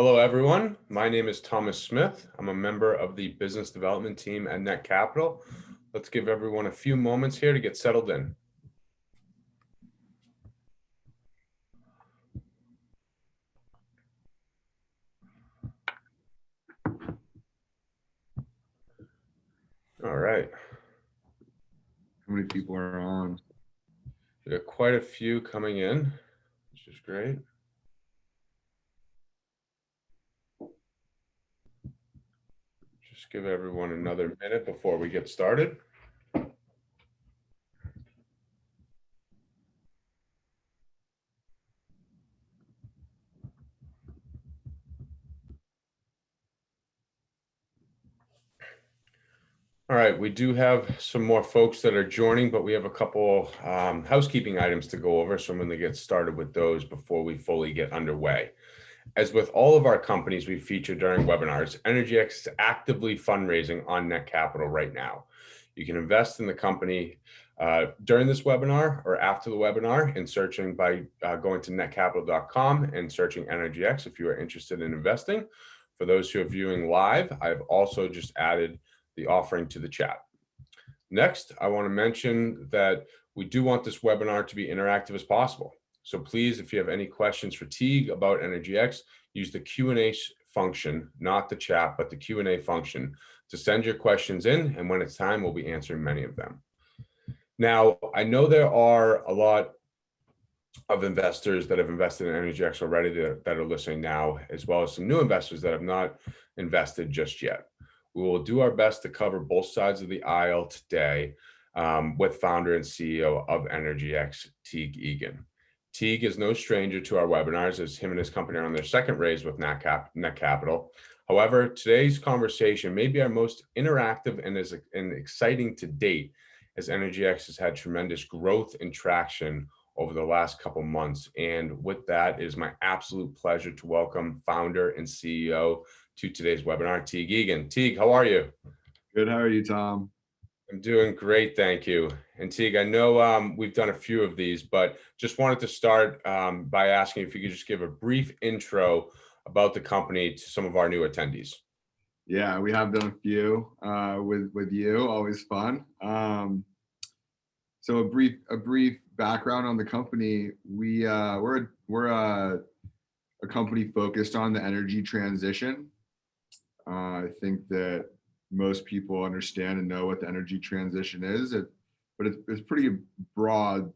Hello, everyone. My name is Thomas Smith. I'm a member of the business development team at Netcapital. Let's give everyone a few moments here to get settled in. All right. How many people are on? We got quite a few coming in, which is great. Just give everyone another minute before we get started. All right, we do have some more folks that are joining, but we have a couple housekeeping items to go over. So I'm going to get started with those before we fully get underway. As with all of our companies we feature during webinars, Energyx is actively fundraising on Netcapital right now. You can invest in the company during this webinar or after the webinar in searching by going to netcapital.com and searching Energyx if you are interested in investing. For those who are viewing live, I've also just added the offering to the chat. Next, I want to mention that we do want this webinar to be interactive as possible. So please, if you have any questions for Teague about Energyx, use the Q&A function, not the chat, but the Q&A function to send your questions in. And when it's time, we'll be answering many of them. Now, I know there are a lot of investors that have invested in Energyx already that are listening now, as well as some new investors that have not invested just yet. We will do our best to cover both sides of the aisle today with founder and CEO of Energyx, Teague Egan. Teague is no stranger to our webinars, as him and his company are on their second raise with Netcapital. However, today's conversation may be our most interactive and exciting to date, as Energyx has had tremendous growth and traction over the last couple months. And with that, it is my absolute pleasure to welcome founder and CEO to today's webinar, Teague Egan. Teague, how are you? Good. How are you, Tom? I'm doing great, thank you. And Teague, I know we've done a few of these, but just wanted to start by asking if you could just give a brief intro about the company to some of our new attendees. Yeah, we have done a few with you. Always fun. So a brief background on the company. We're a company focused on the energy transition. I think that most people understand and know what the energy transition is, but it's pretty broad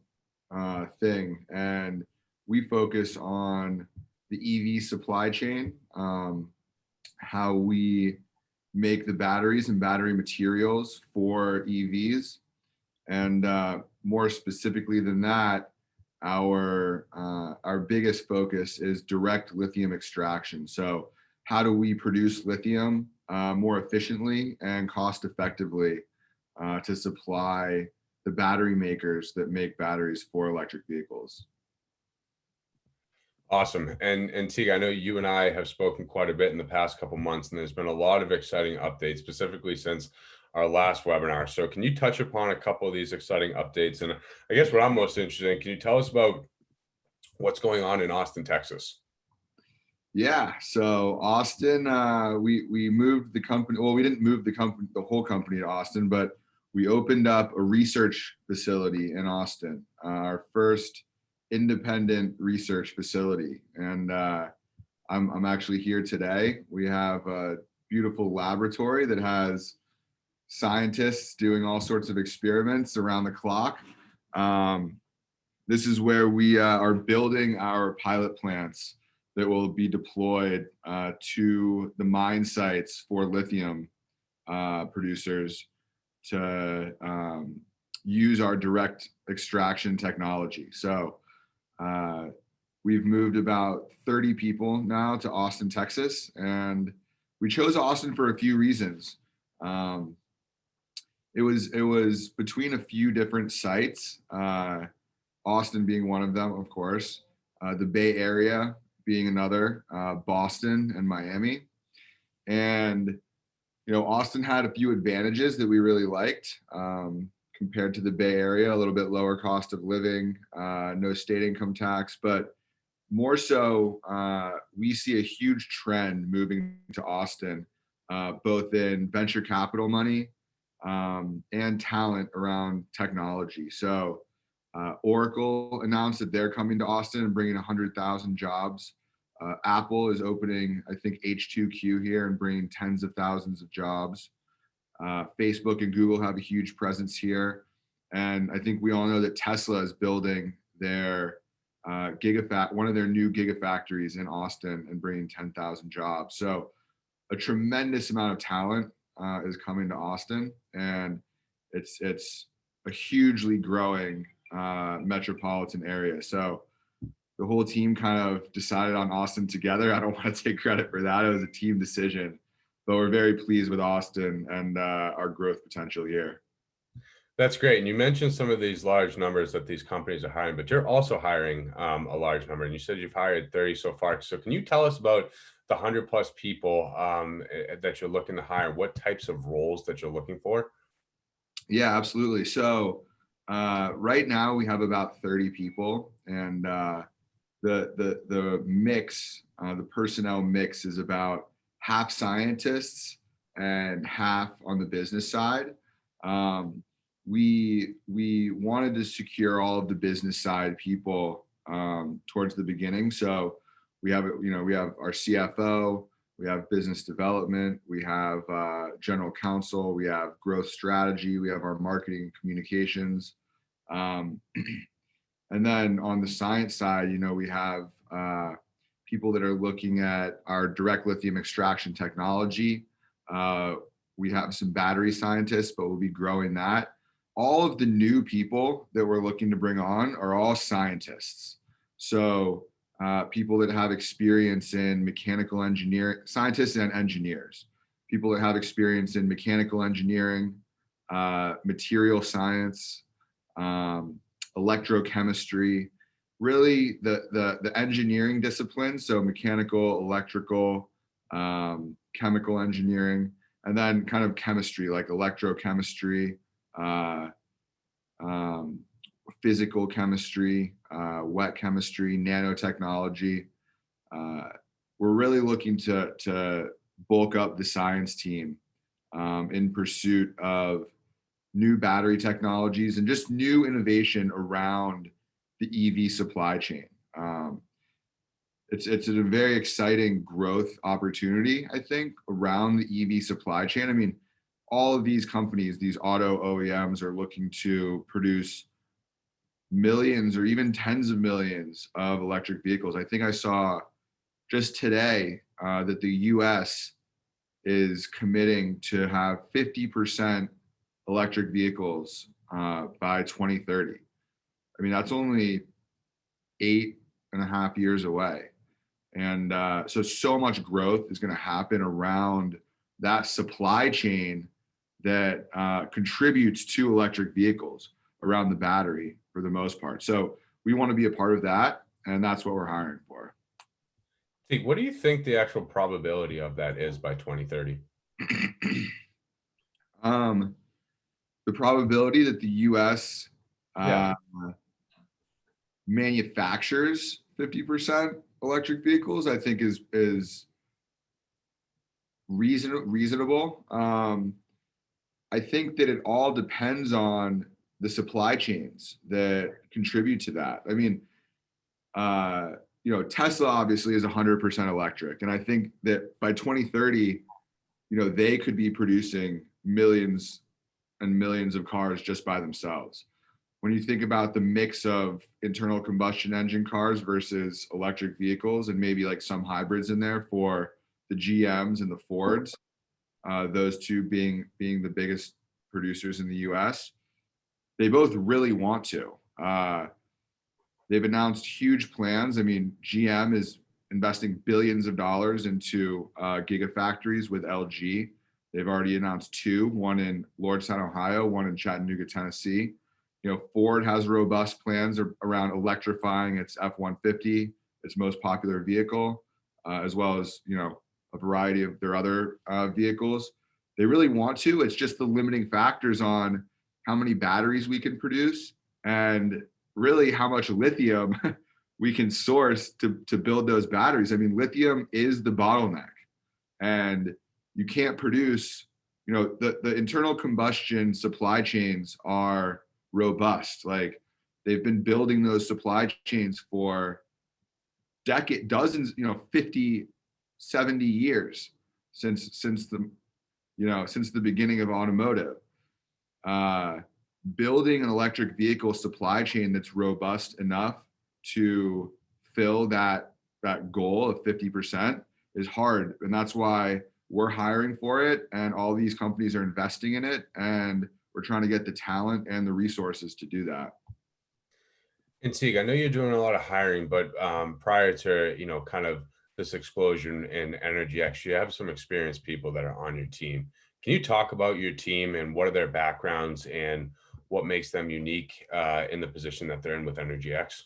thing, and we focus on the EV supply chain, how we make the batteries and battery materials for EVs, and more specifically than that, our biggest focus is direct lithium extraction. So how do we produce lithium more efficiently and cost effectively to supply the battery makers that make batteries for electric vehicles? Awesome. And Teague, I know you and I have spoken quite a bit in the past couple months, and there's been a lot of exciting updates, specifically since our last webinar. So can you touch upon a couple of these exciting updates? And I guess what I'm most interested in, can you tell us about what's going on in Austin, Texas? Yeah, so Austin, we moved the company. Well, we didn't move the whole company to Austin, but we opened up a research facility in Austin, our first independent research facility. And I'm actually here today. We have a beautiful laboratory that has scientists doing all sorts of experiments around the clock. This is where we are building our pilot plants that will be deployed to the mine sites for lithium producers to use our direct extraction technology. So we've moved about 30 people now to Austin, Texas, and we chose Austin for a few reasons. It was between a few different sites, Austin being one of them, of course, the Bay Area being another, Boston and Miami. And, Austin had a few advantages that we really liked compared to the Bay Area, a little bit lower cost of living, no state income tax, but more so, we see a huge trend moving to Austin, both in venture capital money and talent around technology. So Oracle announced that they're coming to Austin and bringing 100,000 jobs. Apple is opening, I think, H2Q here and bringing tens of thousands of jobs. Facebook and Google have a huge presence here. And I think we all know that Tesla is building their one of their new gigafactories in Austin and bringing 10,000 jobs. So a tremendous amount of talent is coming to Austin, and it's a hugely growing metropolitan area. So the whole team kind of decided on Austin together. I don't want to take credit for that. It was a team decision, but we're very pleased with Austin and our growth potential here. That's great. And you mentioned some of these large numbers that these companies are hiring, but you're also hiring a large number. And you said you've hired 30 so far. So can you tell us about the 100+ people that you're looking to hire? What types of roles that you're looking for? Yeah, absolutely. So right now we have about 30 people, and the mix, the personnel mix is about half scientists and half on the business side. We wanted to secure all of the business side people towards the beginning. So we have our CFO, we have business development, we have general counsel, we have growth strategy, we have our marketing and communications. And then on the science side, we have people that are looking at our direct lithium extraction technology. We have some battery scientists, but we'll be growing that. All of the new people that we're looking to bring on are all scientists. So people that have experience in mechanical engineering, scientists and engineers, people that have experience in mechanical engineering, material science, electrochemistry, really the engineering disciplines, so mechanical, electrical, chemical engineering, and then kind of chemistry like electrochemistry, physical chemistry, wet chemistry, nanotechnology. We're really looking to bulk up the science team in pursuit of new battery technologies and just new innovation around the EV supply chain. It's a very exciting growth opportunity, I think, around the EV supply chain. I mean, all of these companies, these auto OEMs, are looking to produce millions or even tens of millions of electric vehicles. I think I saw just today that the US is committing to have 50% electric vehicles by 2030. I mean, that's only 8.5 years away. And so much growth is going to happen around that supply chain that contributes to electric vehicles around the battery for the most part. So we want to be a part of that, and that's what we're hiring for. What do you think the actual probability of that is by 2030? The probability that the US manufactures 50% electric vehicles, I think is reasonable. I think that it all depends on the supply chains that contribute to that. I mean, Tesla obviously is 100% electric, and I think that by 2030, they could be producing millions and millions of cars just by themselves. When you think about the mix of internal combustion engine cars versus electric vehicles, and maybe like some hybrids in there for the GMs and the Fords, those two being the biggest producers in the US, they both really want to. They've announced huge plans. I mean, GM is investing billions of dollars into gigafactories with LG. They've already announced two, one in Lordstown, Ohio, one in Chattanooga, Tennessee. Ford has robust plans around electrifying its F-150, its most popular vehicle, as well as, a variety of their other vehicles. They really want to. It's just the limiting factors on how many batteries we can produce and really how much lithium we can source to build those batteries. I mean, lithium is the bottleneck, and you can't produce, the internal combustion supply chains are robust. Like, they've been building those supply chains for dozens, 50, 70 years since the beginning of automotive. Uh, Building an electric vehicle supply chain that's robust enough to fill that goal of 50% is hard, and that's why we're hiring for it, and all these companies are investing in it, and we're trying to get the talent and the resources to do that. And Teague, I know you're doing a lot of hiring, but prior to, kind of this explosion in Energyx, you have some experienced people that are on your team. Can you talk about your team and what are their backgrounds and what makes them unique in the position that they're in with Energyx?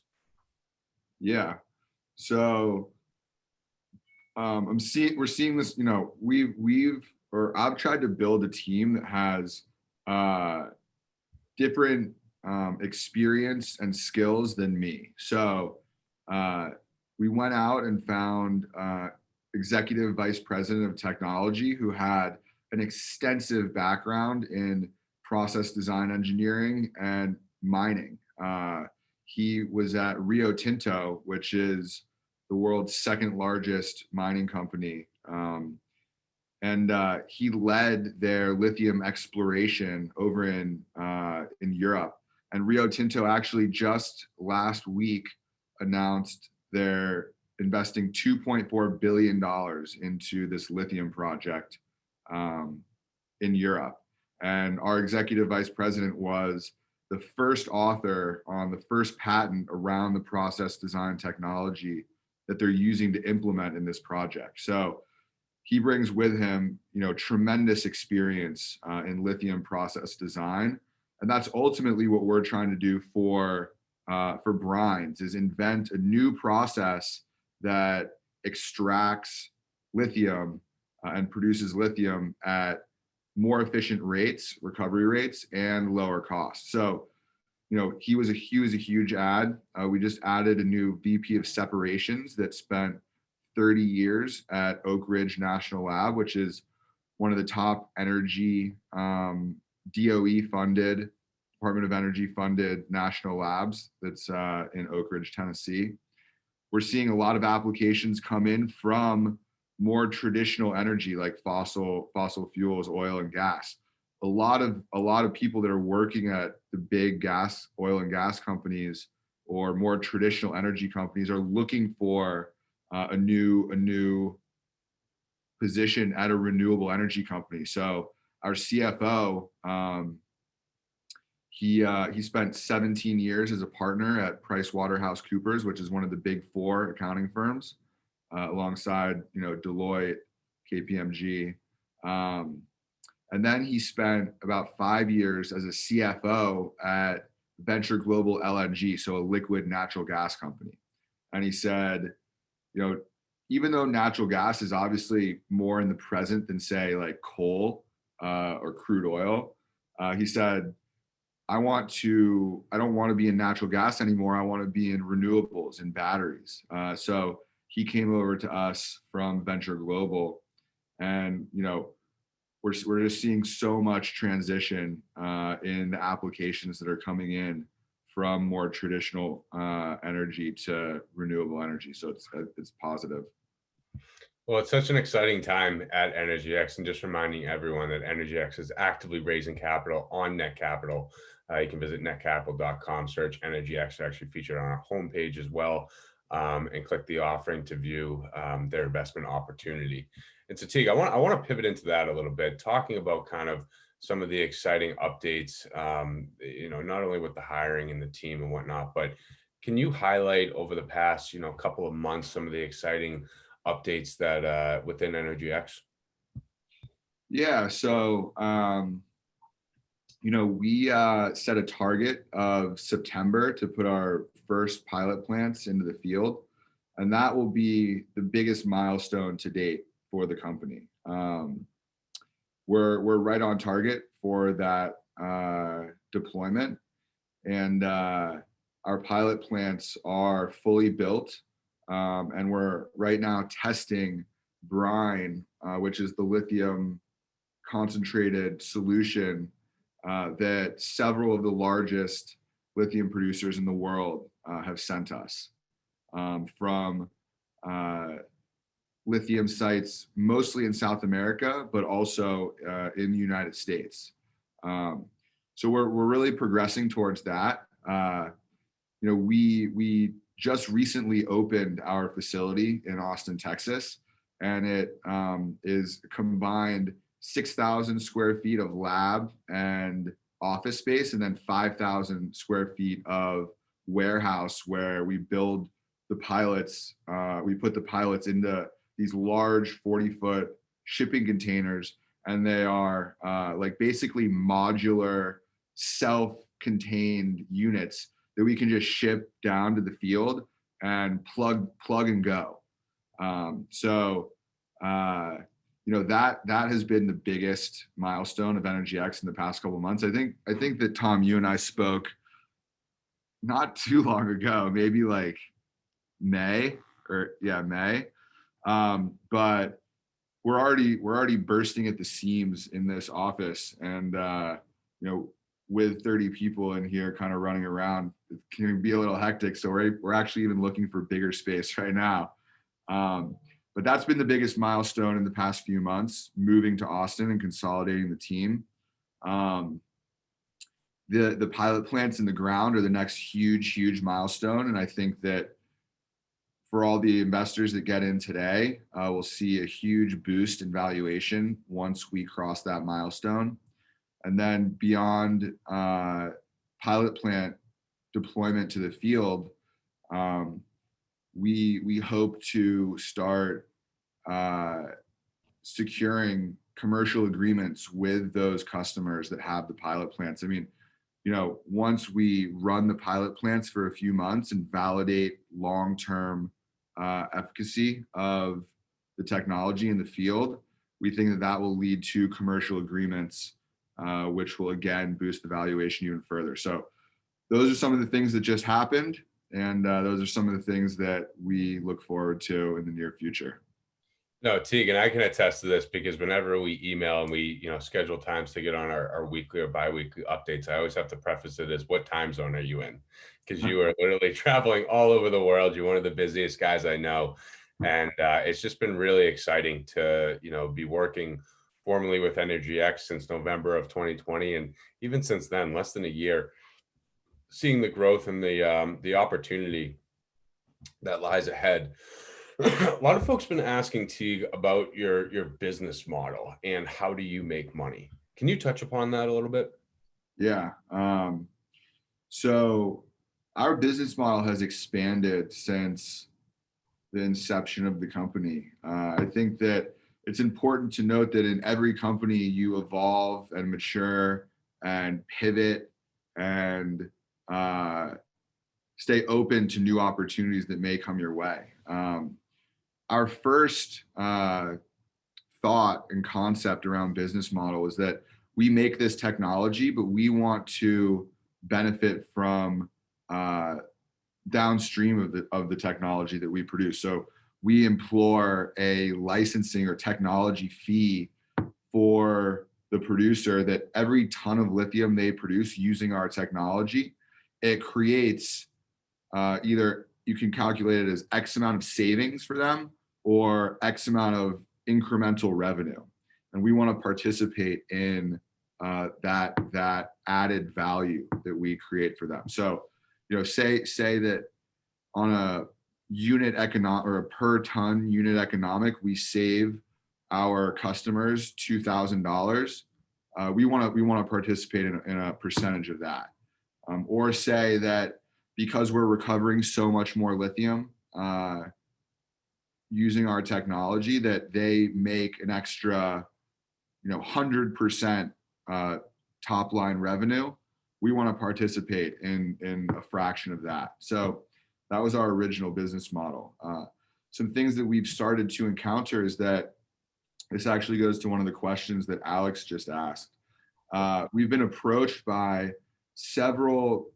Yeah. So we're seeing this, I've tried to build a team that has different experience and skills than me. So we went out and found executive vice president of technology who had an extensive background in process design engineering and mining. He was at Rio Tinto, which is the world's second largest mining company. And he led their lithium exploration over in Europe. And Rio Tinto actually just last week announced they're investing $2.4 billion into this lithium project in Europe. And our executive vice president was the first author on the first patent around the process design technology that they're using to implement in this project. So he brings with him, tremendous experience in lithium process design. And that's ultimately what we're trying to do for brines, is invent a new process that extracts lithium and produces lithium at more efficient rates, recovery rates, and lower costs. So, he was a huge add. We just added a new VP of separations that spent 30 years at Oak Ridge National Lab, which is one of the top energy DOE funded, Department of Energy funded national labs that's in Oak Ridge, Tennessee. We're seeing a lot of applications come in from more traditional energy like fossil fuels, oil and gas. A lot of people that are working at the big oil and gas companies or more traditional energy companies are looking for a new position at a renewable energy company. So our CFO, he spent 17 years as a partner at PricewaterhouseCoopers, which is one of the big four accounting firms, alongside Deloitte, KPMG, and then he spent about 5 years as a CFO at Venture Global LNG, so a liquid natural gas company. And he said, even though natural gas is obviously more in the present than, say, like coal or crude oil, he said, I don't want to be in natural gas anymore. I want to be in renewables and batteries. So he came over to us from Venture Global, and we're just seeing so much transition in the applications that are coming in from more traditional energy to renewable energy. So it's positive. Well, it's such an exciting time at Energyx, and just reminding everyone that Energyx is actively raising capital on Netcapital. You can visit netcapital.com, search Energyx, actually featured on our homepage as well, and click the offering to view their investment opportunity. And so, Teague, I want to pivot into that a little bit, talking about kind of some of the exciting updates, not only with the hiring and the team and whatnot, but can you highlight over the past, couple of months, some of the exciting updates that within Energyx? Yeah. So, we set a target of September to put our first pilot plants into the field, and that will be the biggest milestone to date for the company. We're right on target for that deployment, and our pilot plants are fully built, and we're right now testing brine, which is the lithium concentrated solution that several of the largest lithium producers in the world have sent us, from lithium sites mostly in South America, but also in the United States. So we're really progressing towards that. We just recently opened our facility in Austin, Texas, and it is combined 6,000 square feet of lab and office space, and then 5,000 square feet of warehouse where we build the pilots. We put the pilots into these large 40-foot shipping containers, and they are like basically modular, self-contained units that we can just ship down to the field and plug and go. That has been the biggest milestone of Energyx in the past couple of months. I think that Tom, you and I spoke not too long ago, maybe like May. But we're already bursting at the seams in this office, and with 30 people in here kind of running around, it can be a little hectic. So we're actually even looking for bigger space right now. But that's been the biggest milestone in the past few months, moving to Austin and consolidating the team. The pilot plants in the ground are the next huge milestone. And I think that for all the investors that get in today, we'll see a huge boost in valuation once we cross that milestone. And then beyond pilot plant deployment to the field, we hope to start securing commercial agreements with those customers that have the pilot plants. I mean, once we run the pilot plants for a few months and validate long-term efficacy of the technology in the field, we think that will lead to commercial agreements, which will again boost the valuation even further. So those are some of the things that just happened, and those are some of the things that we look forward to in the near future. No, Teague, and I can attest to this because whenever we email and we, schedule times to get on our weekly or biweekly updates, I always have to preface it as, what time zone are you in? Because you are literally traveling all over the world. You're one of the busiest guys I know. And it's just been really exciting to, be working formally with Energyx since November of 2020. And even since then, less than a year, seeing the growth and the opportunity that lies ahead. A lot of folks been asking Teague about your business model and how do you make money? Can you touch upon that a little bit? Yeah. So our business model has expanded since the inception of the company. I think that it's important to note that in every company you evolve and mature and pivot and stay open to new opportunities that may come your way. Our first thought and concept around business model is that we make this technology, but we want to benefit from downstream of the technology that we produce. So we implore a licensing or technology fee for the producer, that every ton of lithium they produce using our technology, it creates either, you can calculate it as X amount of savings for them or X amount of incremental revenue. And we want to participate in that added value that we create for them. So, say that on a unit economic or a per ton unit economic, we save our customers $2,000. We want to participate in a percentage of that. Or say that because we're recovering so much more lithium using our technology, that they make an extra 100% top line revenue, we want to participate in a fraction of that. So that was our original business model. Some things that we've started to encounter is that this actually goes to one of the questions that Alex just asked. We've been approached by several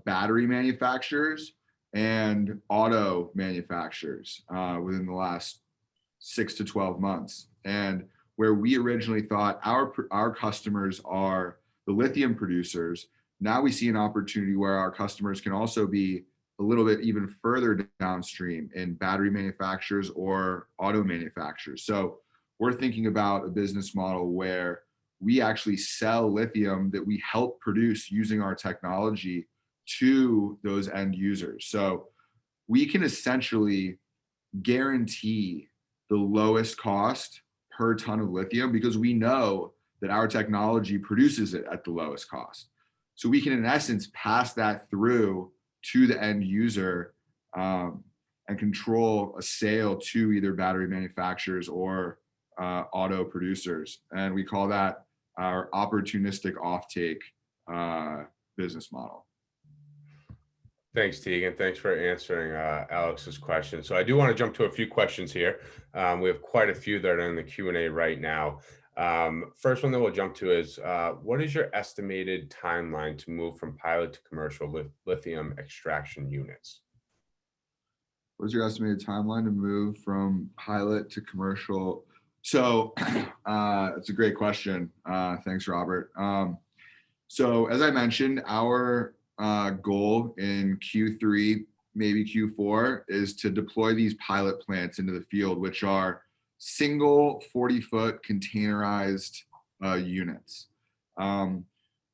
battery manufacturers and auto manufacturers within the last 6 to 12 months. And where we originally thought our customers are the lithium producers, now we see an opportunity where our customers can also be a little bit even further downstream in battery manufacturers or auto manufacturers. So we're thinking about a business model where we actually sell lithium that we help produce using our technology to those end users. So we can essentially guarantee the lowest cost per ton of lithium because we know that our technology produces it at the lowest cost. So we can, in essence, pass that through to the end user and control a sale to either battery manufacturers or auto producers. And we call that our opportunistic offtake business model. Thanks, Tegan. Thanks for answering Alex's question. So I do want to jump to a few questions here. We have quite a few that are in the Q&A right now. First one that we'll jump to is, what is your estimated timeline to move from pilot to commercial lithium extraction units? What's your estimated timeline to move from pilot to commercial? So it's a great question. Thanks, Robert. So as I mentioned, our goal in Q3, maybe Q4, is to deploy these pilot plants into the field, which are single 40-foot containerized units.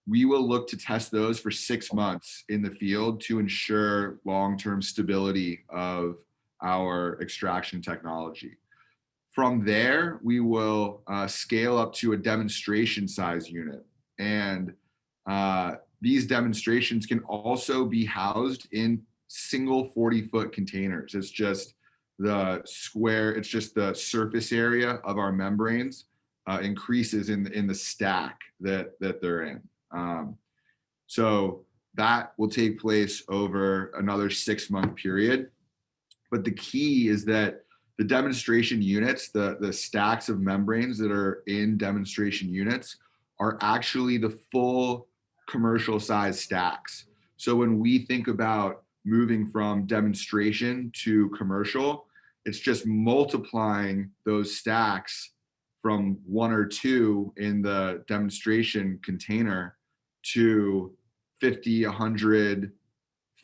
We will look to test those for 6 months in the field to ensure long-term stability of our extraction technology. From there, we will scale up to a demonstration size unit. And these demonstrations can also be housed in single 40-foot containers. It's just the surface area of our membranes increases in the stack that they're in. So that will take place over another 6-month period. But the key is that the demonstration units, the stacks of membranes that are in demonstration units, are actually the full commercial size stacks. So when we think about moving from demonstration to commercial, it's just multiplying those stacks from 1 or 2 in the demonstration container to 50, 100,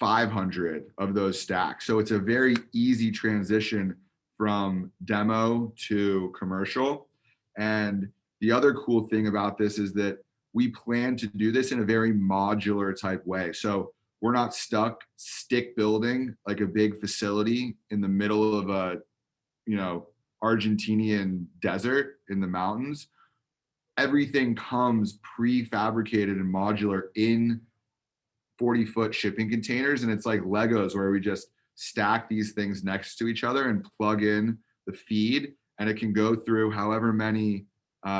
500 of those stacks. So it's a very easy transition from demo to commercial. And the other cool thing about this is that we plan to do this in a very modular type way. So we're not stuck stick building like a big facility in the middle of a, Argentinian desert in the mountains. Everything comes prefabricated and modular in 40-foot shipping containers. And it's like Legos where we just stack these things next to each other and plug in the feed, and it can go through however many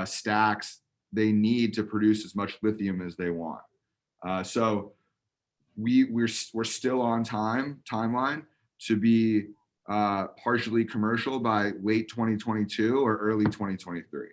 stacks they need to produce as much lithium as they want. So we're still on timeline to be partially commercial by late 2022 or early 2023.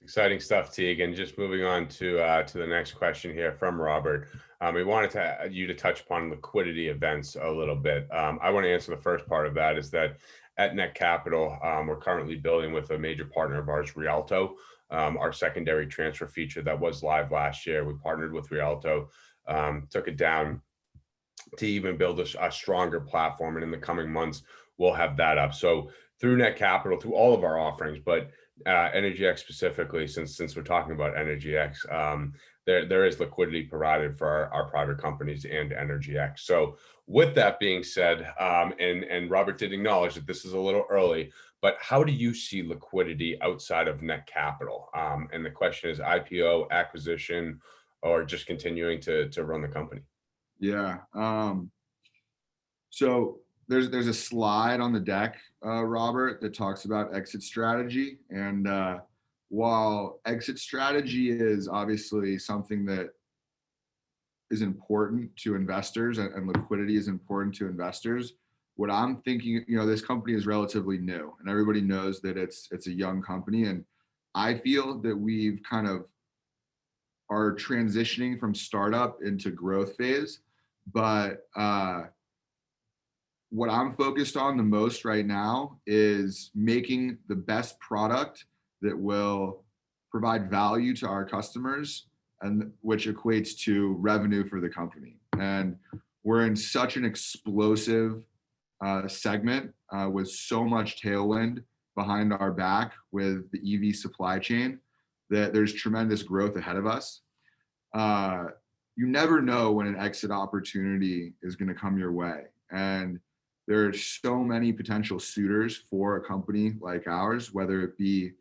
Exciting stuff, Tegan. Just moving on to the next question here from Robert. We wanted you to touch upon liquidity events a little bit. I want to answer the first part of that, is that at Netcapital, we're currently building with a major partner of ours, Rialto, our secondary transfer feature that was live last year. We partnered with Rialto, took it down to even build a stronger platform. And in the coming months, we'll have that up. So through Netcapital, through all of our offerings, but Energyx specifically, since we're talking about Energyx, there is liquidity provided for our private companies and Energyx. So with that being said, and Robert did acknowledge that this is a little early, but how do you see liquidity outside of Netcapital? And the question is IPO, acquisition, or just continuing to run the company? Yeah. So there's a slide on the deck, Robert, that talks about exit strategy. And while exit strategy is obviously something that is important to investors and liquidity is important to investors, what I'm thinking, this company is relatively new and everybody knows that it's a young company. And I feel that we've kind of are transitioning from startup into growth phase. But what I'm focused on the most right now is making the best product that will provide value to our customers, and which equates to revenue for the company. And we're in such an explosive segment with so much tailwind behind our back with the EV supply chain that there's tremendous growth ahead of us. You never know when an exit opportunity is going to come your way. And there are so many potential suitors for a company like ours, whether it be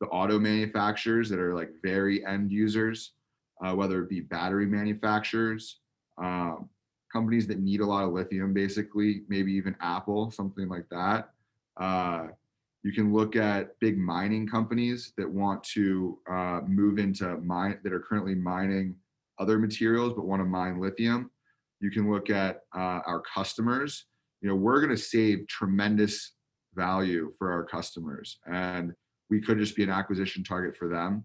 the auto manufacturers that are like very end users, whether it be battery manufacturers, companies that need a lot of lithium, basically, maybe even Apple, something like that. You can look at big mining companies that want to move into mine, that are currently mining other materials but want to mine lithium. You can look at our customers. You know, we're going to save tremendous value for our customers, and we could just be an acquisition target for them.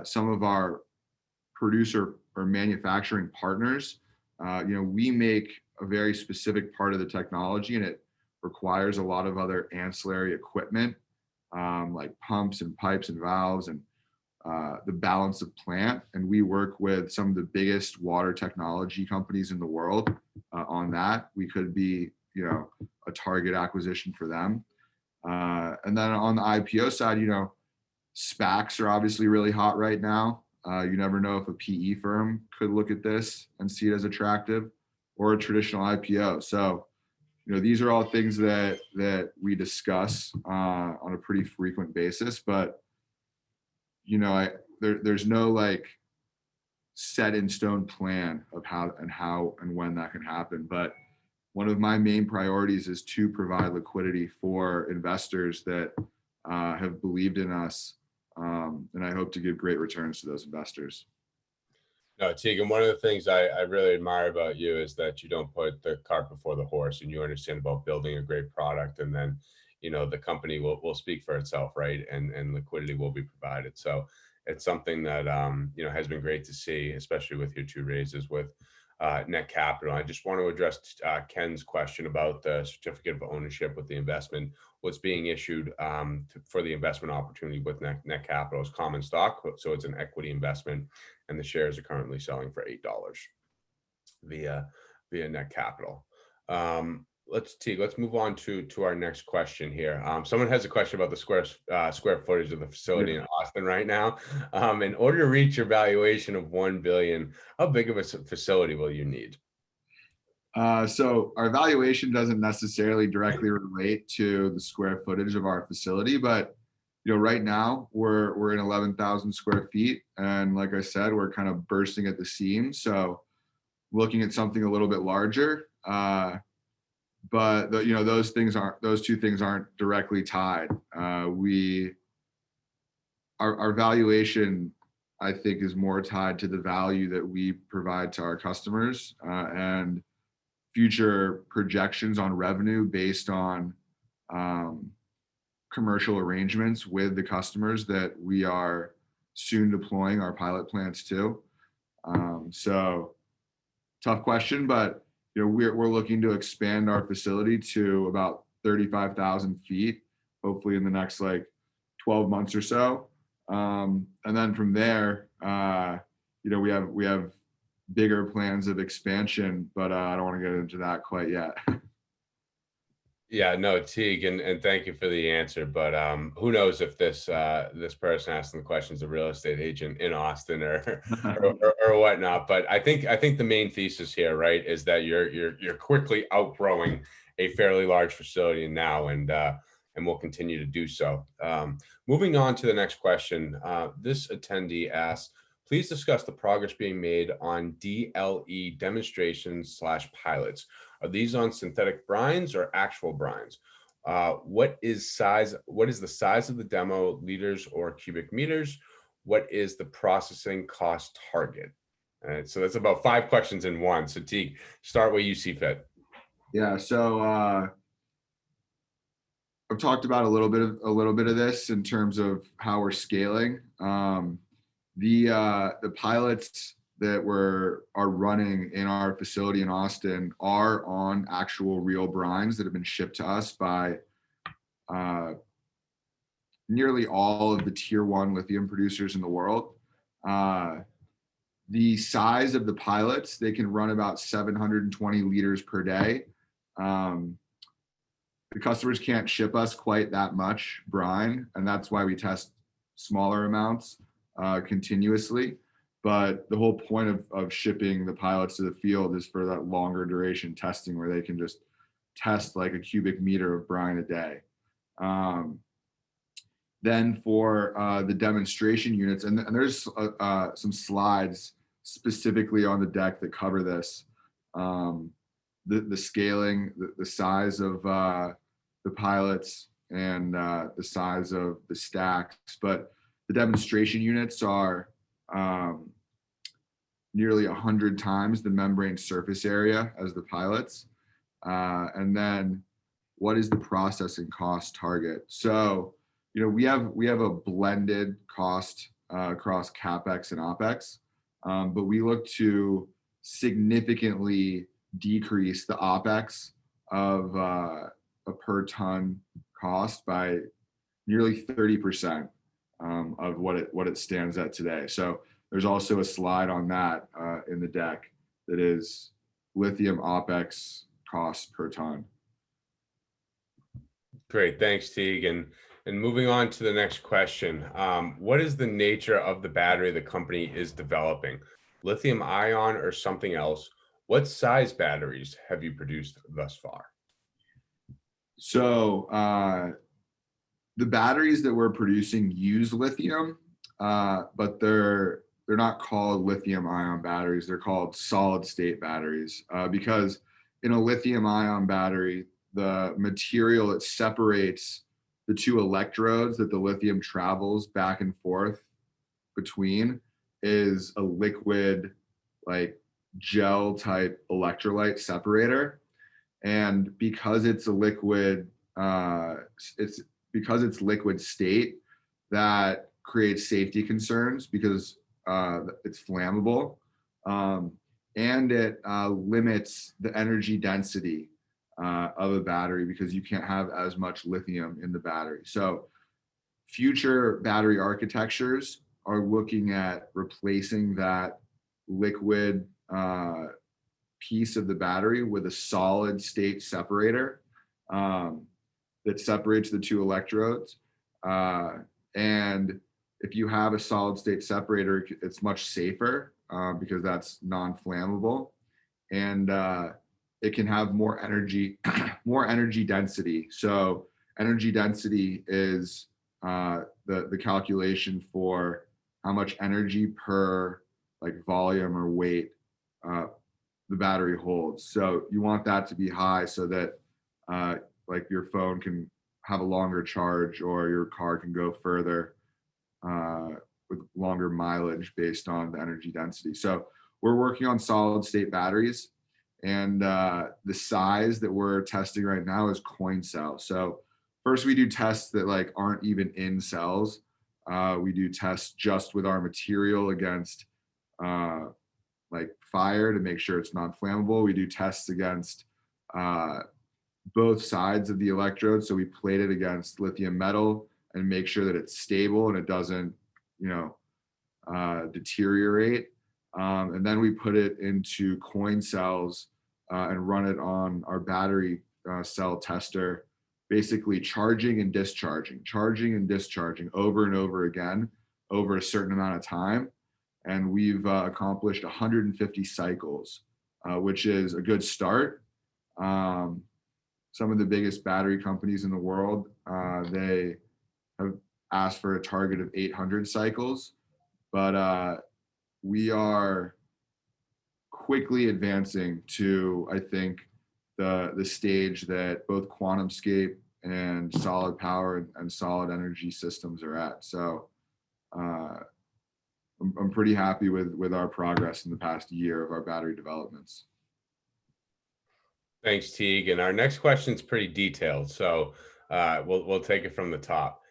Some of our producer or manufacturing partners, we make a very specific part of the technology, and it requires a lot of other ancillary equipment, like pumps and pipes and valves and the balance of plant. And we work with some of the biggest water technology companies in the world on that. We could be, a target acquisition for them. And then on the IPO side, SPACs are obviously really hot right now. You never know if a PE firm could look at this and see it as attractive, or a traditional IPO. So, these are all things that we discuss on a pretty frequent basis. But, there's no like set in stone plan of how and when that can happen. But one of my main priorities is to provide liquidity for investors that have believed in us. And I hope to give great returns to those investors. No, Tegan, one of the things I really admire about you is that you don't put the cart before the horse, and you understand about building a great product, and then, the company will speak for itself, right? And liquidity will be provided. So it's something that, has been great to see, especially with your 2 raises with Netcapital. I just want to address Ken's question about the certificate of ownership with the investment. What's being issued for the investment opportunity with Netcapital is common stock, so it's an equity investment, and the shares are currently selling for $8 via Netcapital. Let's move on to our next question here. Someone has a question about the square footage of the facility in Austin right now. In order to reach your valuation of $1 billion, how big of a facility will you need? So our valuation doesn't necessarily directly relate to the square footage of our facility, but right now we're in 11,000 square feet, and like I said, we're kind of bursting at the seams. So looking at something a little bit larger. But those 2 things aren't directly tied. Our valuation, I think, is more tied to the value that we provide to our customers, and future projections on revenue based on commercial arrangements with the customers that we are soon deploying our pilot plants to. So tough question, but we're looking to expand our facility to about 35,000 feet, hopefully in the next 12 months or so. And then from there, we have bigger plans of expansion, but I don't want to get into that quite yet. Yeah, no, Teague, and thank you for the answer. But who knows if this person asking the question is a real estate agent in Austin or whatnot. But I think the main thesis here, right, is that you're quickly outgrowing a fairly large facility now, and will continue to do so. Moving on to the next question, this attendee asks, please discuss the progress being made on DLE demonstrations/pilots. Are these on synthetic brines or actual brines? What is the size of the demo, liters or cubic meters? What is the processing cost target? All right, so that's about 5 questions in one. So Teague, start where you see fit. Yeah, so I've talked about a little bit of this in terms of how we're scaling. The pilots that are running in our facility in Austin are on actual real brines that have been shipped to us by nearly all of the tier 1 lithium producers in the world. The size of the pilots, they can run about 720 liters per day. The customers can't ship us quite that much brine, and that's why we test smaller amounts continuously. But the whole point of shipping the pilots to the field is for that longer duration testing where they can just test like a cubic meter of brine a day. Then for the demonstration units, and there's some slides specifically on the deck that cover this, the scaling, the size of the pilots, and the size of the stacks. But the demonstration units are nearly 100 times the membrane surface area as the pilots. And then what is the processing cost target? So, we have a blended cost across CapEx and OpEx, but we look to significantly decrease the OpEx of a per ton cost by nearly 30% of what it stands at today. So there's also a slide on that in the deck that is lithium OpEx cost per ton. Great, thanks, Teague. And moving on to the next question, what is the nature of the battery the company is developing? Lithium ion or something else? What size batteries have you produced thus far? So the batteries that we're producing use lithium, but they're not called lithium ion batteries. They're called solid state batteries because in a lithium ion battery, the material that separates the two electrodes that the lithium travels back and forth between is a liquid, like gel type electrolyte separator. And because it's a liquid, because it's liquid state, that creates safety concerns because it's flammable, and it limits the energy density of a battery because you can't have as much lithium in the battery. So future battery architectures are looking at replacing that liquid piece of the battery with a solid state separator that separates the two electrodes. And if you have a solid state separator, it's much safer because that's non-flammable, and it can have more energy, more energy density. So energy density is the calculation for how much energy per like volume or weight the battery holds. So you want that to be high so that like your phone can have a longer charge or your car can go further with longer mileage based on the energy density. So we're working on solid state batteries, and the size that we're testing right now is coin cell. So first we do tests that like aren't even in cells. We do tests just with our material against like fire to make sure it's non-flammable. We do tests against both sides of the electrode. So we plate it against lithium metal and make sure that it's stable and it doesn't, deteriorate. And then we put it into coin cells and run it on our battery cell tester, basically charging and discharging over and over again over a certain amount of time. And we've accomplished 150 cycles, which is a good start. Some of the biggest battery companies in the world, they have asked for a target of 800 cycles, but we are quickly advancing to, I think, the stage that both QuantumScape and Solid Power and Solid Energy Systems are at. So I'm pretty happy with our progress in the past year of our battery developments. Thanks, Teague. And our next question is pretty detailed, so we'll take it from the top.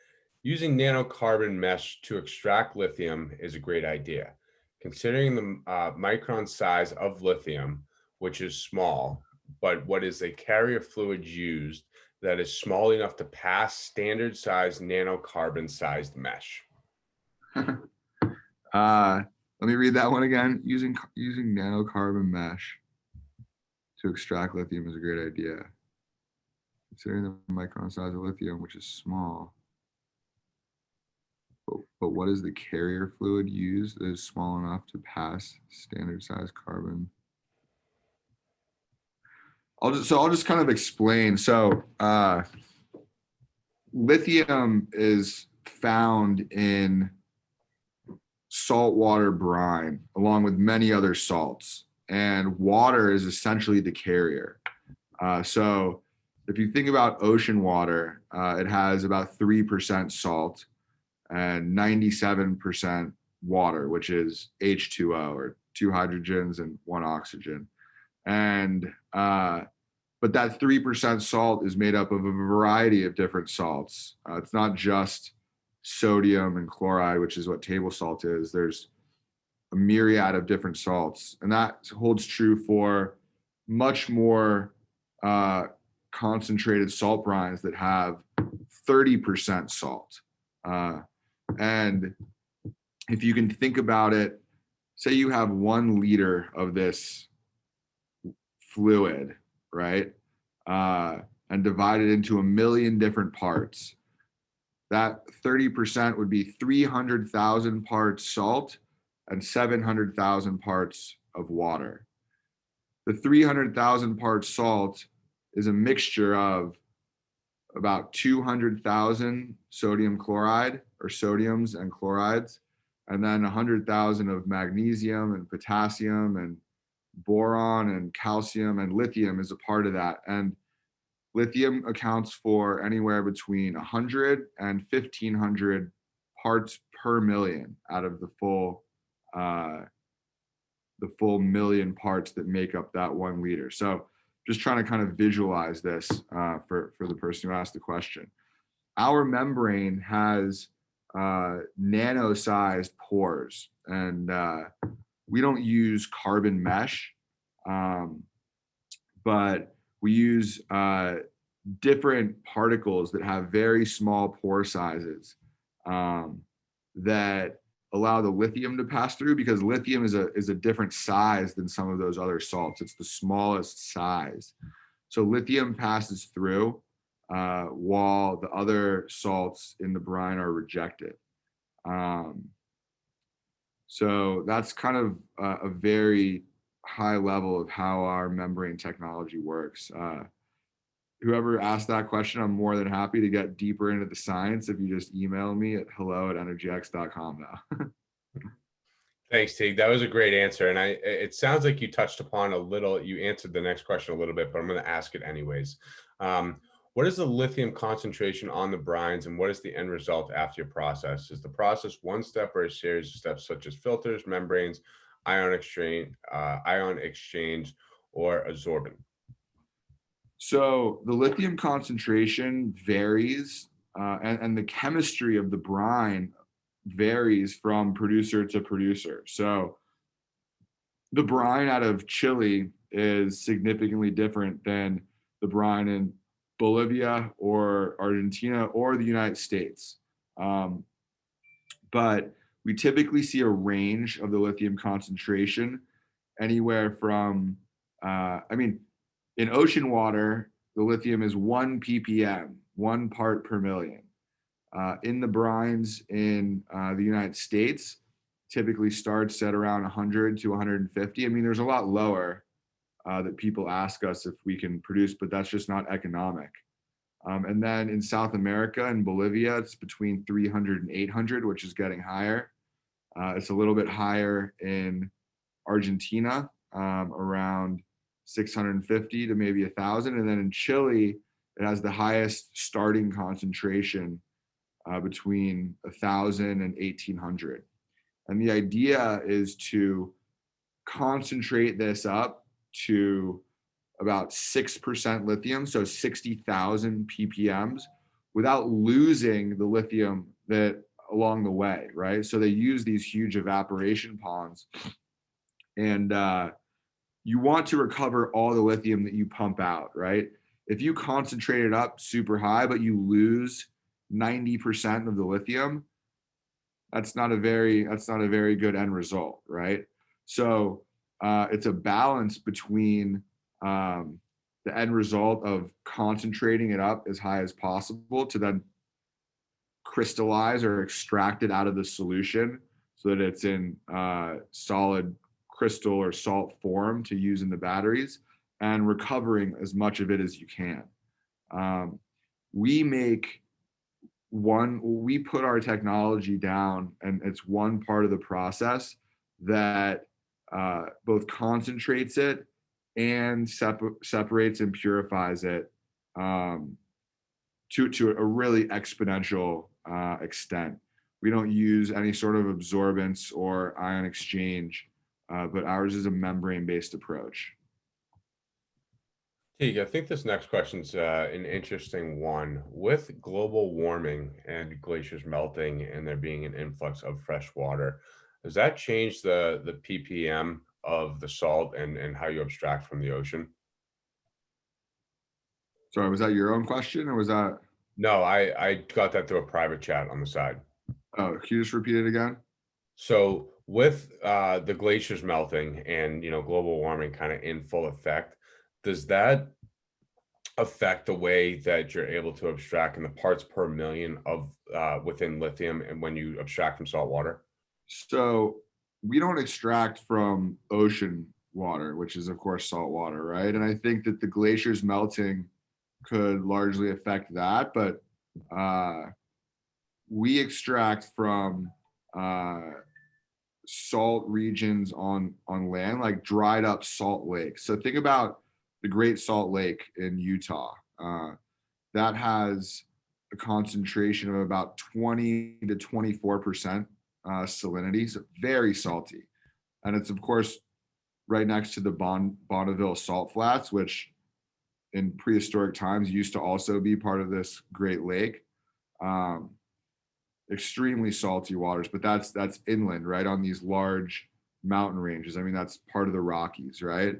Using nanocarbon mesh to extract lithium is a great idea. Considering the micron size of lithium, which is small, but what is the carrier fluid used that is small enough to pass standard size nanocarbon sized mesh? Let me read that one again. Using nanocarbon mesh to extract lithium is a great idea. Considering the micron size of lithium, which is small. But what is the carrier fluid used that is small enough to pass standard size carbon? I'll just kind of explain. So lithium is found in saltwater brine along with many other salts, and water is essentially the carrier. So if you think about ocean water, it has about 3% salt and 97% water, which is H2O, or 2 hydrogens and 1 oxygen. And but that 3% salt is made up of a variety of different salts. It's not just sodium and chloride, which is what table salt is. There's a myriad of different salts, and that holds true for much more concentrated salt brines that have 30% salt. And if you can think about it, say you have 1 liter of this fluid, right? And divide it into 1 million different parts. That 30% would be 300,000 parts salt and 700,000 parts of water. The 300,000 parts salt is a mixture of about 200,000 sodium chloride, or sodiums and chlorides, and then 100,000 of magnesium and potassium and boron and calcium, and lithium is a part of that. And lithium accounts for anywhere between 100 and 1,500 parts per million out of the full million parts that make up that 1 liter. So just trying to kind of visualize this for the person who asked the question. Our membrane has nano-sized pores, and we don't use carbon mesh, but we use different particles that have very small pore sizes that allow the lithium to pass through, because lithium is a different size than some of those other salts. It's the smallest size. So lithium passes through while the other salts in the brine are rejected. So that's kind of a very high level of how our membrane technology works. Whoever asked that question, I'm more than happy to get deeper into the science if you just email me at hello@energyx.com now. Thanks, Teague. That was a great answer. And it sounds like you touched upon you answered the next question a little bit, but I'm going to ask it anyways. What is the lithium concentration on the brines, and what is the end result after your process? Is the process one step or a series of steps such as filters, membranes, ion exchange, or adsorbent? So the lithium concentration varies, and the chemistry of the brine varies from producer to producer. So the brine out of Chile is significantly different than the brine in Bolivia or Argentina or the United States. But we typically see a range of the lithium concentration anywhere from, in ocean water, the lithium is 1 ppm, 1 part per million. In the brines in the United States, typically starts at around 100 to 150. I mean, there's a lot lower that people ask us if we can produce, but that's just not economic. And then in South America and Bolivia, it's between 300 and 800, which is getting higher. It's a little bit higher in Argentina, around 650 to maybe 1,000. And then in Chile, it has the highest starting concentration between 1,000 and 1,800. And the idea is to concentrate this up to about 6% lithium, so 60,000 ppms, without losing the lithium that along the way, right? So they use these huge evaporation ponds, and you want to recover all the lithium that you pump out, right? If you concentrate it up super high, but you lose 90% of the lithium, that's not a very good end result, right? So it's a balance between the end result of concentrating it up as high as possible to then crystallize or extract it out of the solution so that it's in solid crystal or salt form to use in the batteries, and recovering as much of it as you can. Um, we make we put our technology down, and it's one part of the process that both concentrates it and separates and purifies it um, to a really exponential extent. We don't use any sort of absorbance or ion exchange, but ours is a membrane-based approach. Teague, I think this next question's an interesting one. With global warming and glaciers melting and there being an influx of fresh water, does that change the ppm of the salt and how you abstract from the ocean? Sorry, was that your own question or was that? No, I got that through a private chat on the side. Oh, can you just repeat it again? So with the glaciers melting and global warming kind of in full effect, does that affect the way that you're able to abstract in the parts per million of within lithium and when you abstract from salt water? So we don't extract from ocean water, which is of course salt water, right? And I think that the glaciers melting could largely affect that, but uh, we extract from uh, salt regions on land, like dried up salt lakes. So think about the Great Salt Lake in Utah. That has a concentration of about 20 to 24% salinity, so very salty. And it's of course right next to the Bonneville salt flats, which in prehistoric times used to also be part of this Great Lake. Um, Extremely salty waters, but that's inland, right, on these large mountain ranges. I mean, that's part of the Rockies, right?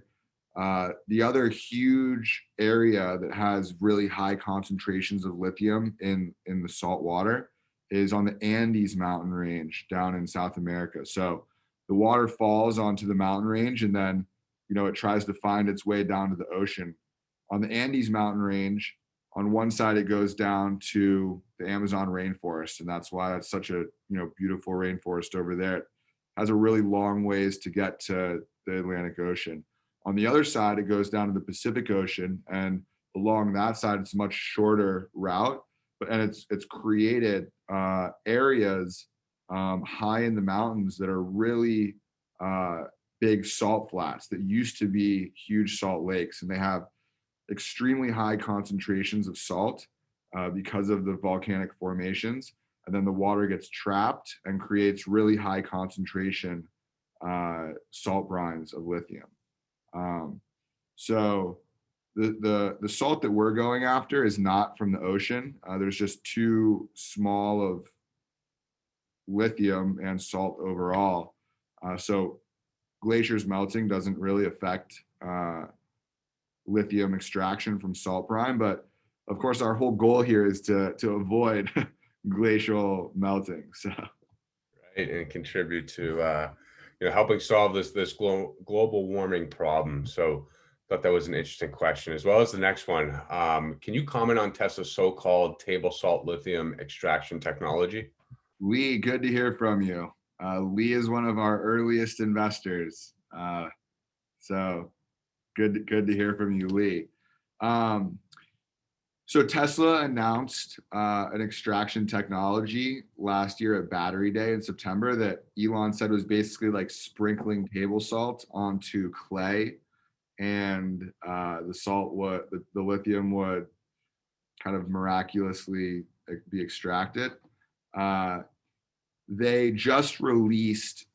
The other huge area that has really high concentrations of lithium in the salt water is on the Andes mountain range down in South America. So the water falls onto the mountain range, and then it tries to find its way down to the ocean. On the Andes mountain range, on one side it goes down to the Amazon rainforest, and that's why it's such a beautiful rainforest over there. It has a really long ways to get to the Atlantic Ocean. On the other side, it goes down to the Pacific Ocean, and along that side, it's a much shorter route. And it's created areas high in the mountains that are really big salt flats that used to be huge salt lakes, and they have extremely high concentrations of salt because of the volcanic formations. And then the water gets trapped and creates really high concentration salt brines of lithium. So the salt that we're going after is not from the ocean. There's just too small of lithium and salt overall. So glaciers melting doesn't really affect lithium extraction from salt brine, but of course our whole goal here is to avoid glacial melting. So Right, and contribute to helping solve this global warming problem. So thought that was an interesting question, as well as the next one. Can you comment on Tesla's so-called table salt lithium extraction technology? Lee, good to hear from you. Lee is one of our earliest investors. So good to hear from you, Lee. So Tesla announced an extraction technology last year at Battery Day in September that Elon said was basically like sprinkling table salt onto clay, and the lithium would kind of miraculously be extracted. They just released,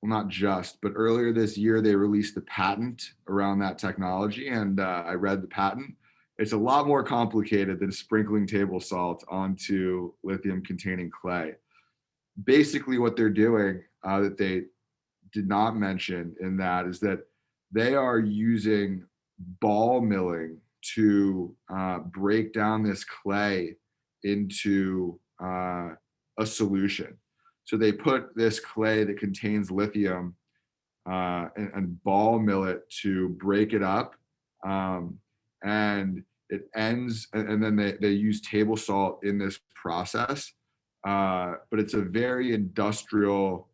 well, not just, but earlier this year, they released the patent around that technology. And I read the patent. it's a lot more complicated than sprinkling table salt onto lithium containing clay. Basically what they're doing that they did not mention in that is that they are using ball milling to break down this clay into a solution. So they put this clay that contains lithium and ball mill it to break it up. And it ends, and then they use table salt in this process. But it's a very industrial,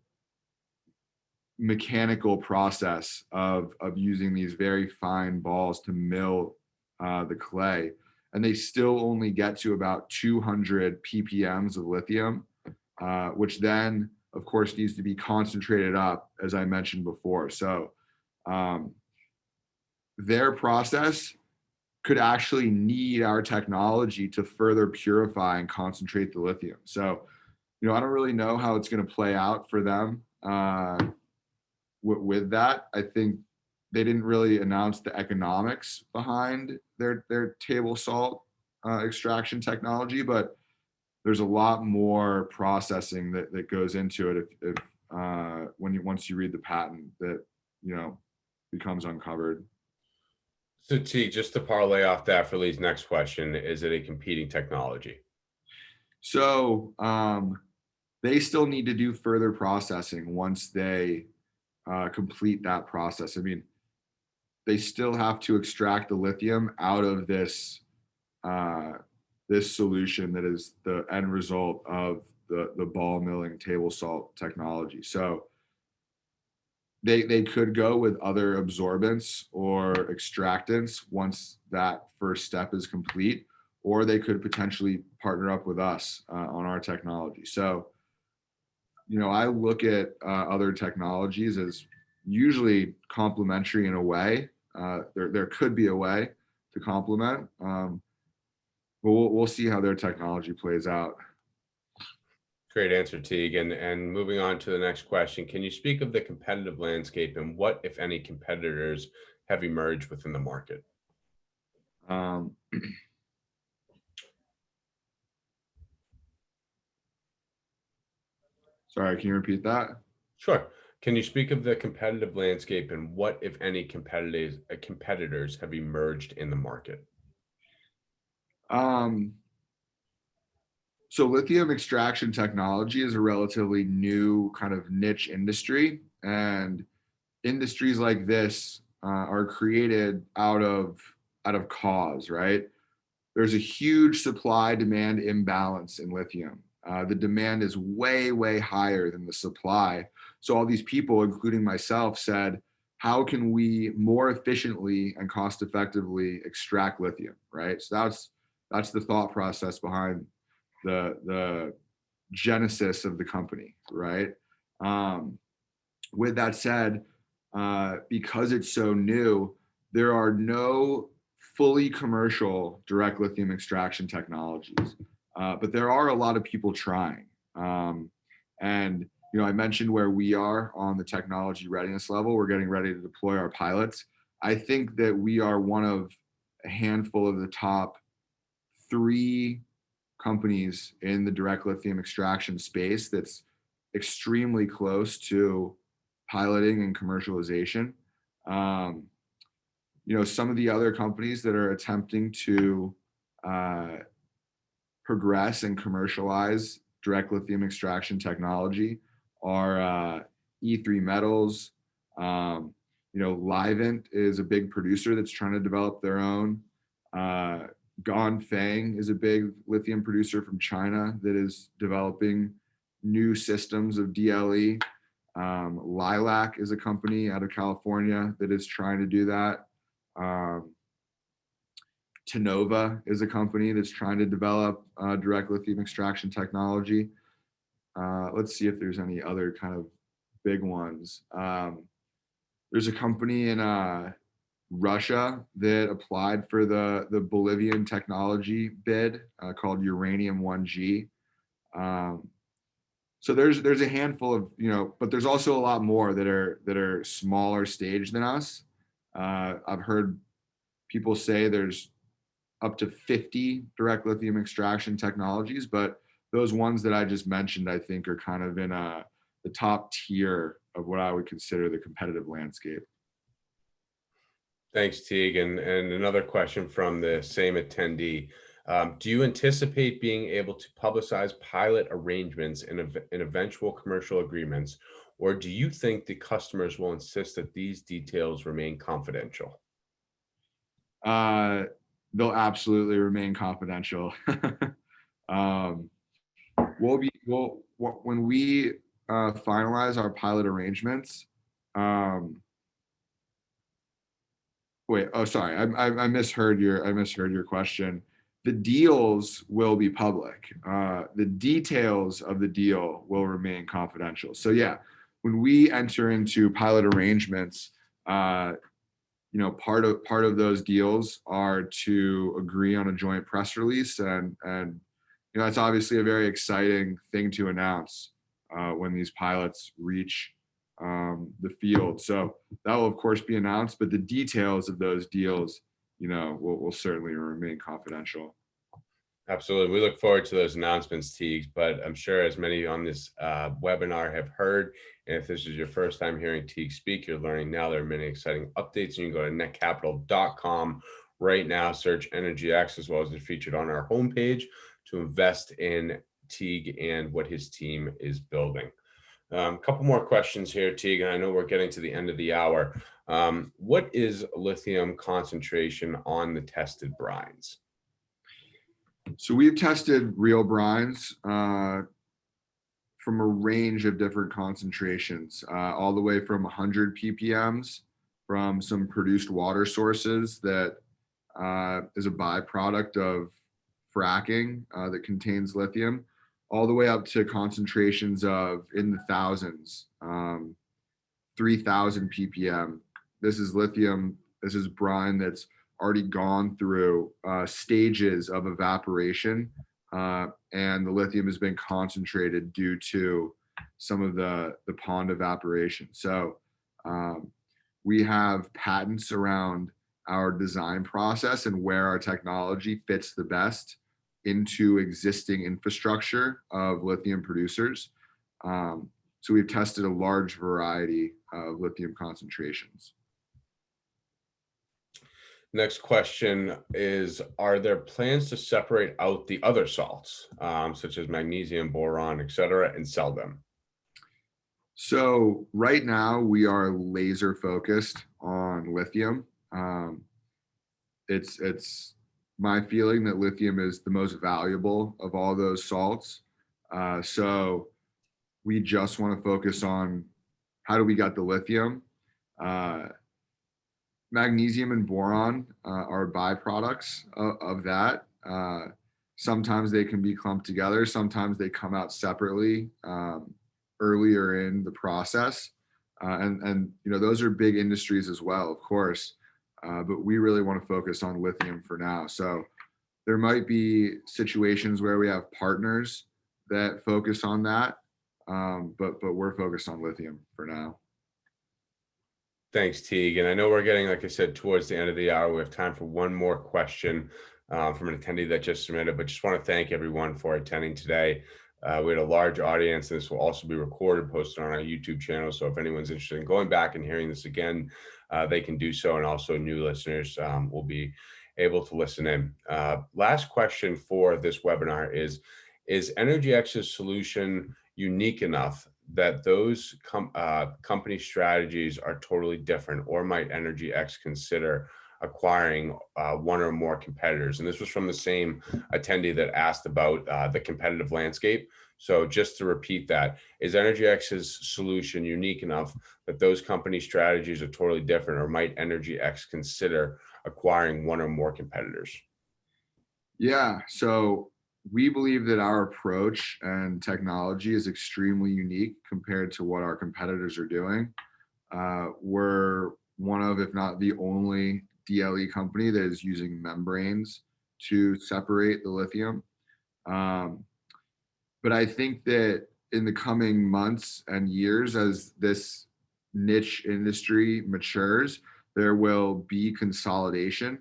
mechanical process of using these very fine balls to mill the clay. And they still only get to about 200 ppms of lithium, which then, of course, needs to be concentrated up, as I mentioned before. So their process could actually need our technology to further purify and concentrate the lithium. So, I don't really know how it's going to play out for them with that. I think they didn't really announce the economics behind their table salt extraction technology, but there's a lot more processing that goes into it if once you read the patent that becomes uncovered. So T, just to parlay off that for Lee's next question, is it a competing technology? So they still need to do further processing once they complete that process. I mean, they still have to extract the lithium out of this this solution that is the end result of the ball milling table salt technology. So they could go with other absorbents or extractants once that first step is complete, or they could potentially partner up with us on our technology. So, I look at other technologies as usually complementary in a way. There could be a way to complement, but we'll see how their technology plays out. Great answer, Teague. And moving on to the next question, can you speak of the competitive landscape and what, if any, competitors have emerged within the market? Um, Sorry, can you repeat that? Sure. Can you speak of the competitive landscape and what, if any, competitors have emerged in the market? Um, so lithium extraction technology is a relatively new kind of niche industry, and industries like this are created out of cause, right? There's a huge supply demand imbalance in lithium. The demand is way, way higher than the supply. So all these people, including myself, said, how can we more efficiently and cost effectively extract lithium, right? So that's the thought process behind the genesis of the company, right? With that said, because it's so new, there are no fully commercial direct lithium extraction technologies, but there are a lot of people trying. And I mentioned where we are on the technology readiness level. We're getting ready to deploy our pilots. I think that we are one of a handful of the top 3 companies in the direct lithium extraction space that's extremely close to piloting and commercialization. Some of the other companies that are attempting to progress and commercialize direct lithium extraction technology are E3 Metals. Livent is a big producer that's trying to develop their own. Ganfeng is a big lithium producer from China that is developing new systems of DLE. Lilac is a company out of California that is trying to do that. Tenova is a company that's trying to develop direct lithium extraction technology. Let's see if there's any other kind of big ones. There's a company in Russia that applied for the Bolivian technology bid called Uranium 1G. So there's a handful of, but there's also a lot more that are smaller stage than us. I've heard people say there's up to 50 direct lithium extraction technologies, but those ones that I just mentioned, I think, are kind of in the top tier of what I would consider the competitive landscape. Thanks, Teague. And another question from the same attendee. Do you anticipate being able to publicize pilot arrangements in eventual commercial agreements, or do you think the customers will insist that these details remain confidential? Uh, they'll absolutely remain confidential. um, when we finalize our pilot arrangements. Um, Wait, oh, sorry, I misheard your question. The deals will be public. The details of the deal will remain confidential. So yeah, when we enter into pilot arrangements, uh, part of those deals are to agree on a joint press release, and that's obviously a very exciting thing to announce when these pilots reach the field. So that will of course be announced, but the details of those deals, will certainly remain confidential. Absolutely. We look forward to those announcements, Teague, but I'm sure as many on this webinar have heard, and if this is your first time hearing Teague speak, you're learning now there are many exciting updates, and you can go to netcapital.com right now, search Energyx, as well as it's featured on our homepage to invest in Teague and what his team is building. A couple more questions here, Teague, and I know we're getting to the end of the hour. What is lithium concentration on the tested brines? So we've tested real brines from a range of different concentrations, all the way from 100 ppms from some produced water sources that is a byproduct of fracking that contains lithium, all the way up to concentrations of in the thousands, 3,000 ppm. This is lithium. This is brine that's already gone through stages of evaporation, and the lithium has been concentrated due to some of the pond evaporation. So we have patents around our design process and where our technology fits the best into existing infrastructure of lithium producers. So we've tested a large variety of lithium concentrations. Next question is, are there plans to separate out the other salts, such as magnesium, boron, et cetera, and sell them? So right now we are laser focused on lithium. It's my feeling that lithium is the most valuable of all those salts. So we just want to focus on how do we get the lithium. Magnesium and boron are byproducts of that. Sometimes they can be clumped together. Sometimes they come out separately earlier in the process. And those are big industries as well, of course. But we really want to focus on lithium for now. So there might be situations where we have partners that focus on that, but we're focused on lithium for now. Thanks, Teague. And I know we're getting, like I said, towards the end of the hour. We have time for one more question from an attendee that just submitted, but just want to thank everyone for attending today. We had a large audience, and this will also be recorded, posted on our YouTube channel. So if anyone's interested in going back and hearing this again, they can do so. And also new listeners will be able to listen in. Last question for this webinar is Energyx's solution unique enough that those company strategies are totally different, or might Energyx consider acquiring one or more competitors? And this was from the same attendee that asked about the competitive landscape. So just to repeat that, is Energyx's solution unique enough that those company strategies are totally different, or might Energyx consider acquiring one or more competitors? Yeah, so we believe that our approach and technology is extremely unique compared to what our competitors are doing. We're one of, if not the only DLE company that is using membranes to separate the lithium. But I think that in the coming months and years, as this niche industry matures, there will be consolidation.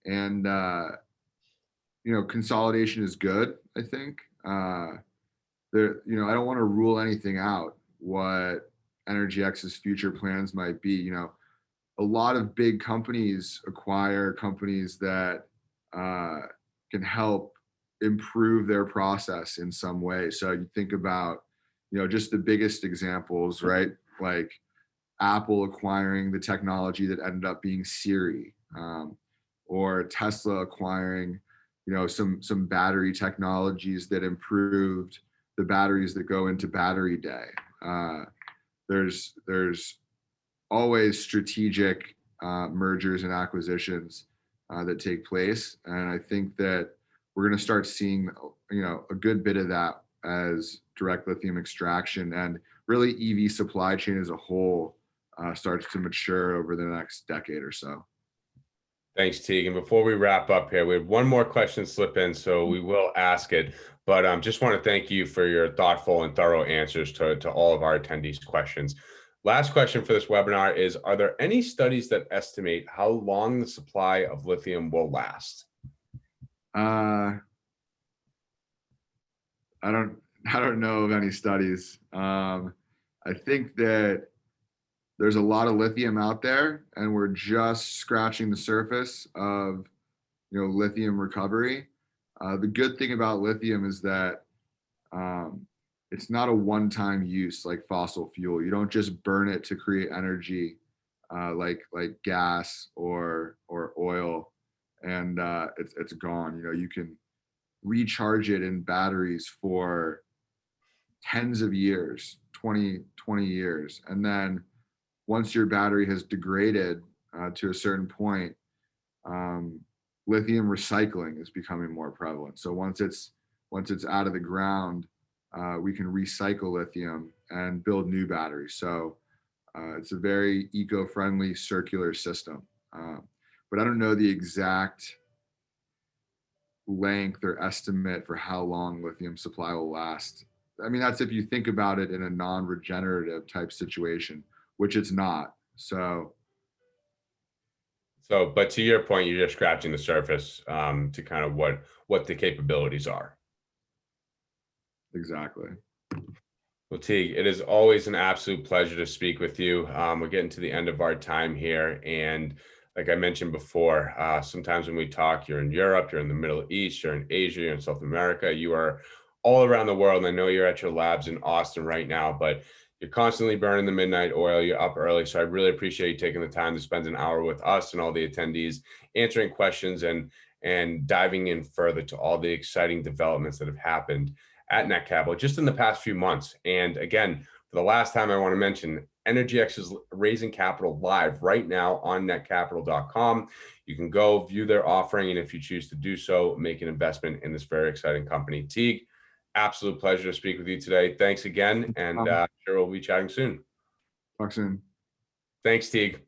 And consolidation is good, I think. I don't want to rule anything out what Energyx's future plans might be. A lot of big companies acquire companies that can help improve their process in some way. So you think about, just the biggest examples, right? Like Apple acquiring the technology that ended up being Siri, or Tesla acquiring, some battery technologies that improved the batteries that go into battery day. There's always strategic mergers and acquisitions that take place, and I think that we're going to start seeing a good bit of that as direct lithium extraction and really EV supply chain as a whole starts to mature over the next decade or so. Thanks, Teague. And before we wrap up here, we have one more question slip in, so we will ask it. But just want to thank you for your thoughtful and thorough answers to all of our attendees' questions. Last question for this webinar is, are there any studies that estimate how long the supply of lithium will last? I don't know of any studies. I think that there's a lot of lithium out there, and we're just scratching the surface of lithium recovery. The good thing about lithium is that it's not a one-time use like fossil fuel. You don't just burn it to create energy like gas or oil, and it's gone. You can recharge it in batteries for tens of years, 20 years, and then once your battery has degraded to a certain point, lithium recycling is becoming more prevalent. So once it's out of the ground, we can recycle lithium and build new batteries. So it's a very eco-friendly circular system. But I don't know the exact length or estimate for how long lithium supply will last. I mean, that's if you think about it in a non-regenerative type situation, which it's not. But to your point, you're just scratching the surface to kind of what the capabilities are. Exactly. Well, Teague, it is always an absolute pleasure to speak with you. We're getting to the end of our time here. And like I mentioned before, sometimes when we talk, you're in Europe, you're in the Middle East, you're in Asia, you're in South America, you are all around the world. And I know you're at your labs in Austin right now, but you're constantly burning the midnight oil. You're up early. So I really appreciate you taking the time to spend an hour with us and all the attendees, answering questions and diving in further to all the exciting developments that have happened at Netcapital just in the past few months. And again, for the last time, I want to mention Energyx is raising capital live right now on netcapital.com. You can go view their offering, and if you choose to do so, make an investment in this very exciting company. Teague, absolute pleasure to speak with you today. Thanks again, and sure we'll be chatting soon. Talk soon. Thanks, Teague.